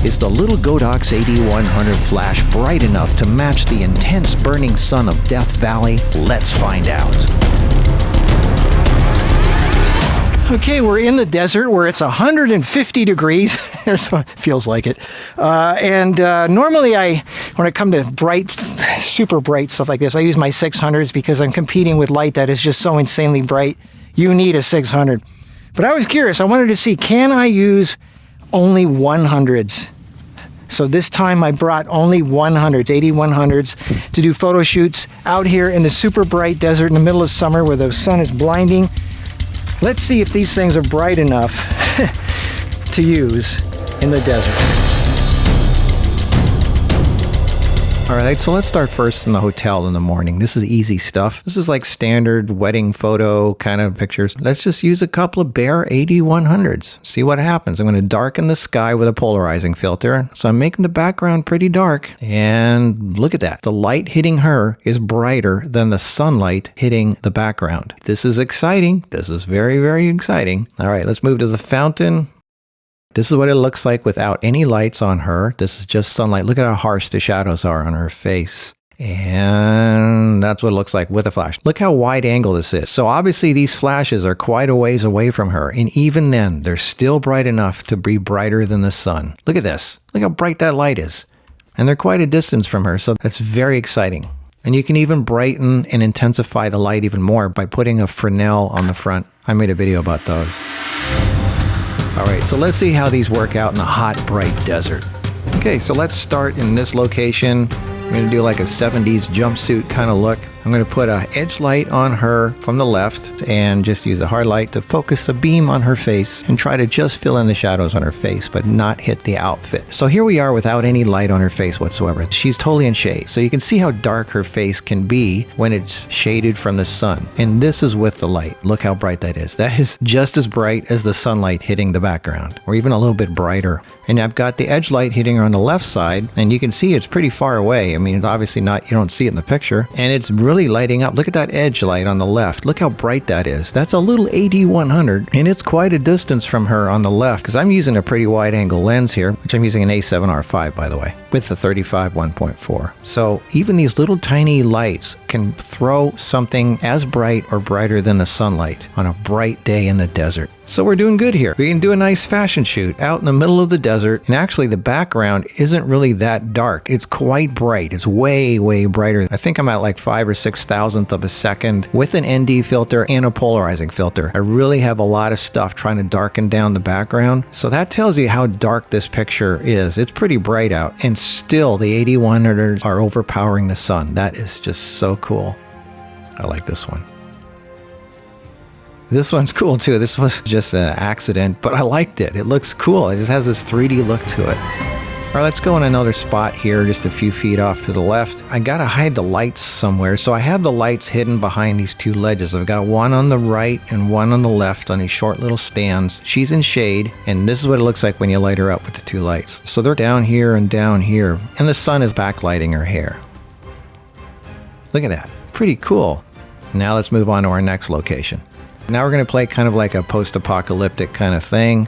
Is the little Godox AD100 flash bright enough to match the intense burning sun of Death Valley? Let's find out. Okay, we're in the desert where it's 150 degrees. So it feels like it. Normally when I come to bright, super bright stuff like this, I use my 600s because I'm competing with light that is just so insanely bright. You need a 600. But I was curious. I wanted to see, can I use only 100s? So this time I brought only 100s, AD100s, to do photo shoots out here in the super bright desert in the middle of summer where the sun is blinding. Let's see if these things are bright enough to use in the desert. All right, so let's start first in the hotel in the morning. This is easy stuff. This is like standard wedding photo kind of pictures. Let's just use a couple of bare AD100s. See what happens. I'm going to darken the sky with a polarizing filter. So I'm making the background pretty dark. And look at that. The light hitting her is brighter than the sunlight hitting the background. This is exciting. This is very, very exciting. All right, let's move to the fountain. This is what it looks like without any lights on her. This is just sunlight. Look at how harsh the shadows are on her face. And that's what it looks like with a flash. Look how wide angle this is. So obviously these flashes are quite a ways away from her. And even then, they're still bright enough to be brighter than the sun. Look at this. Look how bright that light is. And they're quite a distance from her. So that's very exciting. And you can even brighten and intensify the light even more by putting a Fresnel on the front. I made a video about those. All right, so let's see how these work out in the hot, bright desert. Okay, so let's start in this location. I'm going to do like a 70s jumpsuit kind of look. I'm going to put an edge light on her from the left and just use a hard light to focus a beam on her face and try to just fill in the shadows on her face, but not hit the outfit. So here we are without any light on her face whatsoever. She's totally in shade. So you can see how dark her face can be when it's shaded from the sun. And this is with the light. Look how bright that is. That is just as bright as the sunlight hitting the background, or even a little bit brighter. And I've got the edge light hitting her on the left side, and you can see it's pretty far away. I mean, it's obviously not, you don't see it in the picture. And it's really lighting up. Look at that edge light on the left. Look how bright that is. That's a little AD100, and it's quite a distance from her on the left, because I'm using a pretty wide angle lens here, which I'm using an A7R5, by the way, with the 35 1.4. So even these little tiny lights can throw something as bright or brighter than the sunlight on a bright day in the desert. So we're doing good here. We can do a nice fashion shoot out in the middle of the desert, and actually the background isn't really that dark. It's quite bright. It's way, way brighter. I think I'm at like 5 or 6 thousandths of a second with an ND filter and a polarizing filter. I really have a lot of stuff trying to darken down the background. So that tells you how dark this picture is. It's pretty bright out, and still the AD100 are overpowering the sun. That is just so cool. I like this one. This one's cool too. This was just an accident, but I liked it. It looks cool. It just has this 3D look to it. All right, let's go in another spot here, just a few feet off to the left. I gotta hide the lights somewhere, so I have the lights hidden behind these two ledges. I've got one on the right and one on the left on these short little stands. She's in shade, and this is what it looks like when you light her up with the two lights. So they're down here, and the sun is backlighting her hair. Look at that. Pretty cool. Now let's move on to our next location. Now we're going to play kind of like a post-apocalyptic kind of thing.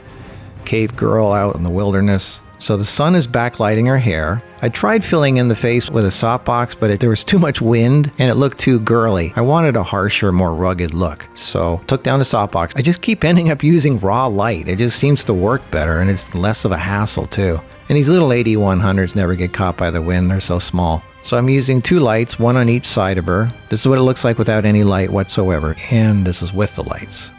Cave girl out in the wilderness. So the sun is backlighting her hair. I tried filling in the face with a softbox, but there was too much wind and it looked too girly. I wanted a harsher, more rugged look. So took down the softbox. I just keep ending up using raw light. It just seems to work better, and it's less of a hassle too. And these little AD100s never get caught by the wind. They're so small. So I'm using two lights, one on each side of her. This is what it looks like without any light whatsoever. And this is with the lights.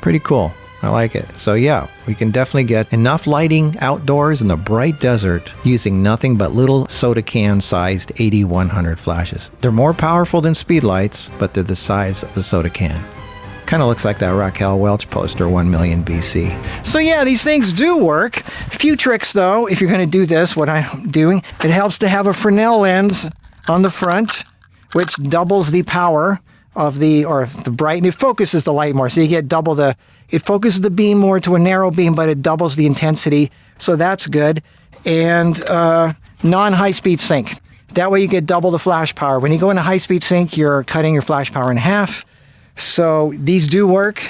Pretty cool. I like it. So yeah, we can definitely get enough lighting outdoors in the bright desert using nothing but little soda can sized AD100 flashes. They're more powerful than speedlights, but they're the size of a soda can. Kind of looks like that Raquel Welch poster, 1 million BC. So yeah, these things do work. A few tricks though, if you're going to do this, what I'm doing, it helps to have a Fresnel lens on the front, which doubles the power of the brightness. It focuses the light more, so you get double it focuses the beam more to a narrow beam, but it doubles the intensity, so that's good. And non-high-speed sync. That way you get double the flash power. When you go into high-speed sync, you're cutting your flash power in half. So these do work.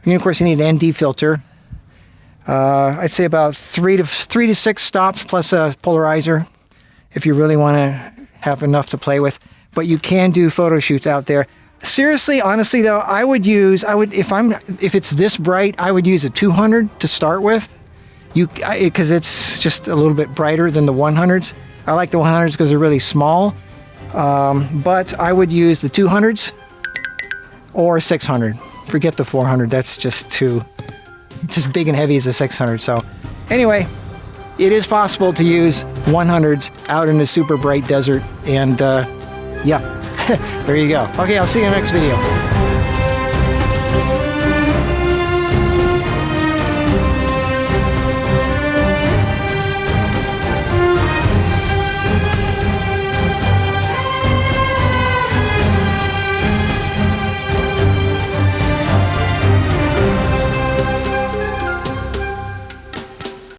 And of course, you need an ND filter. I'd say about three to 6 stops plus a polarizer if you really want to have enough to play with. But you can do photo shoots out there. Seriously, honestly though, if it's this bright, I would use a 200 to start with. Because it's just a little bit brighter than the 100s. I like the 100s because they're really small. But I would use the 200s or 600. Forget the 400. That's just just big and heavy as a 600. So anyway, it is possible to use 100s out in a super bright desert. And yeah, there you go. Okay, I'll see you in the next video.